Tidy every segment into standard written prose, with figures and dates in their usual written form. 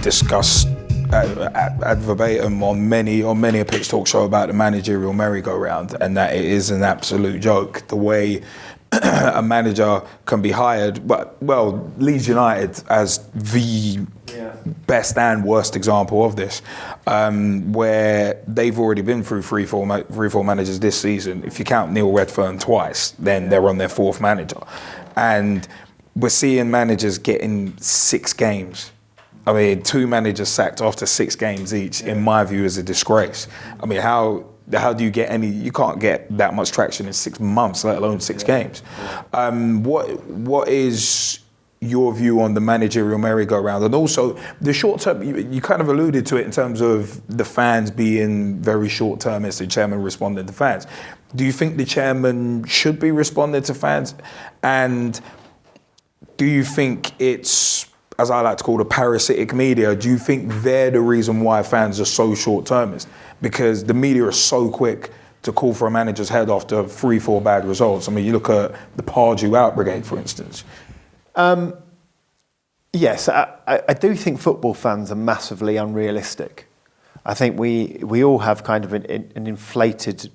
discussed ad verbatim on many a pitch talk show about the managerial merry-go-round, and that it is an absolute joke the way a manager can be hired. But well, Leeds United as the best and worst example of this, where they've already been through three, four managers this season. If you count Neil Redfern twice, then they're on their fourth manager, and we're seeing managers getting 6 games. I mean, 2 managers sacked after 6 games each, in my view, is a disgrace. I mean, how do you get you can't get that much traction in 6 months, let alone 6 games. What is your view on the managerial merry-go-round? And also, the short term, you kind of alluded to it in terms of the fans being very short-termist, the chairman responding to fans. Do you think the chairman should be responding to fans? And do you think it's, as I like to call the parasitic media, do you think they're the reason why fans are so short-termist? Because the media is so quick to call for a manager's head after 3-4 bad results. I mean, you look at the Pardew out brigade, for instance. Yes, I do think football fans are massively unrealistic. I think we all have kind of an inflated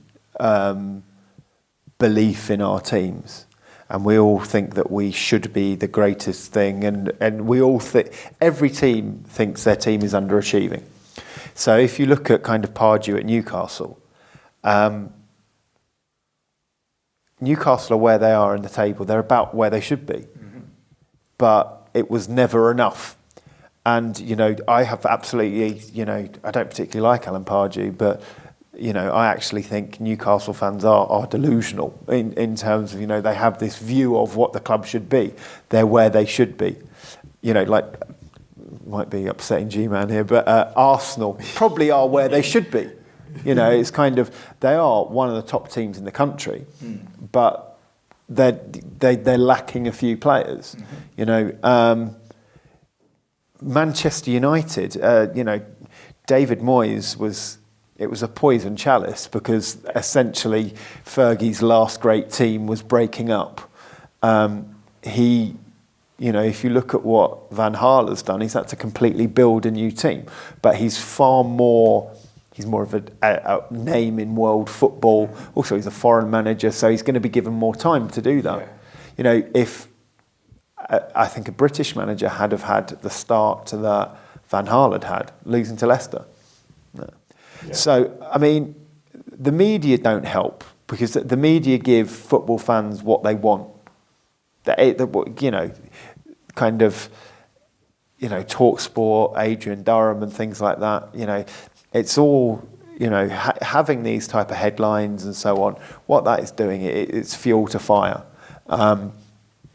belief in our teams. And we all think that we should be the greatest thing, and we all think every team thinks their team is underachieving. So if you look at kind of Pardew at Newcastle, Newcastle are where they are in the table. They're about where they should be, but it was never enough. And I have absolutely, I don't particularly like Alan Pardew, but I actually think Newcastle fans are delusional in terms of, they have this view of what the club should be. They're where they should be. Might be upsetting G-Man here, but Arsenal probably are where they should be. It's kind of, they are one of the top teams in the country, but they're lacking a few players. Manchester United, David Moyes it was a poison chalice, because essentially Fergie's last great team was breaking up. If you look at what Van Gaal has done, he's had to completely build a new team. But he's more of a name in world football. Also, he's a foreign manager, so he's going to be given more time to do that. Yeah. If I think a British manager had the start that Van Gaal had, losing to Leicester. No. Yeah. So, I mean, the media don't help, because the media give football fans what they want. TalkSport, Adrian Durham and things like that. It's all, having these type of headlines and so on, what that is doing, it's fuel to fire.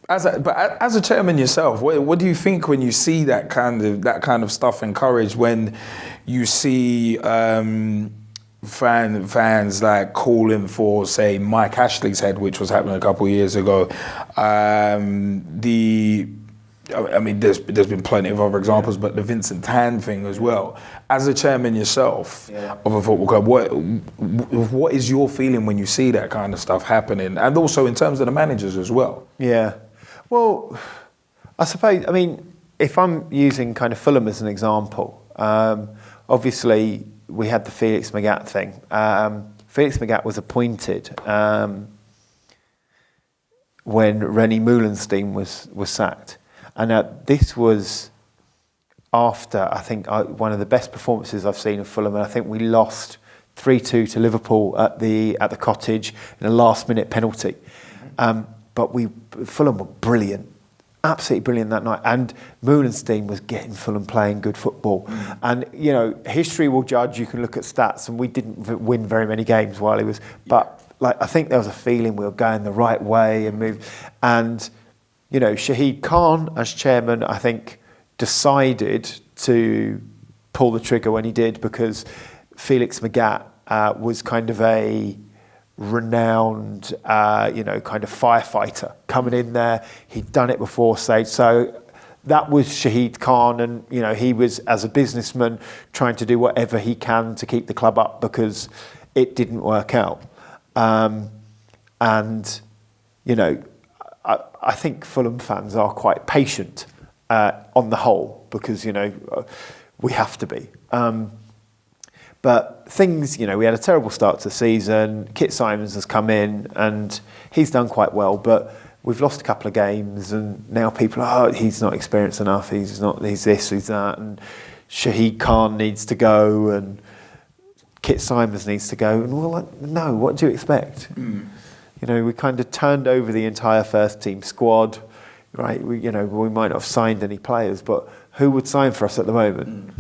As a chairman yourself, what do you think when you see that kind of stuff encouraged, when you see fans like calling for, say, Mike Ashley's head, which was happening a couple of years ago? There's been plenty of other examples, but the Vincent Tan thing as well. As a chairman yourself of a football club, what is your feeling when you see that kind of stuff happening, and also in terms of the managers as well? Yeah. Well, I suppose, if I'm using kind of Fulham as an example, obviously we had the Felix Magath thing. Felix Magath was appointed when René Moulenstein was sacked. And this was after, I think, one of the best performances I've seen of Fulham. And I think we lost 3-2 to Liverpool at the Cottage in a last-minute penalty. But Fulham were brilliant, absolutely brilliant that night. And Moulenstein was getting Fulham playing good football. And, history will judge. You can look at stats, and we didn't win very many games while he was. But I think there was a feeling we were going the right way and move. And, Shahid Khan, as chairman, I think, decided to pull the trigger when he did, because Felix Magath was kind of a renowned, kind of firefighter coming in there. He'd done it before, so that was Shahid Khan, and he was, as a businessman, trying to do whatever he can to keep the club up, because it didn't work out. I think Fulham fans are quite patient on the whole, because we have to be. But things, we had a terrible start to the season. Kit Simons has come in and he's done quite well, but we've lost a couple of games and now people are, he's not experienced enough, he's this, he's that, and Shahid Khan needs to go and Kit Simons needs to go. And we're like, no, what do you expect? We kind of turned over the entire first team squad, right? We might not have signed any players, but who would sign for us at the moment?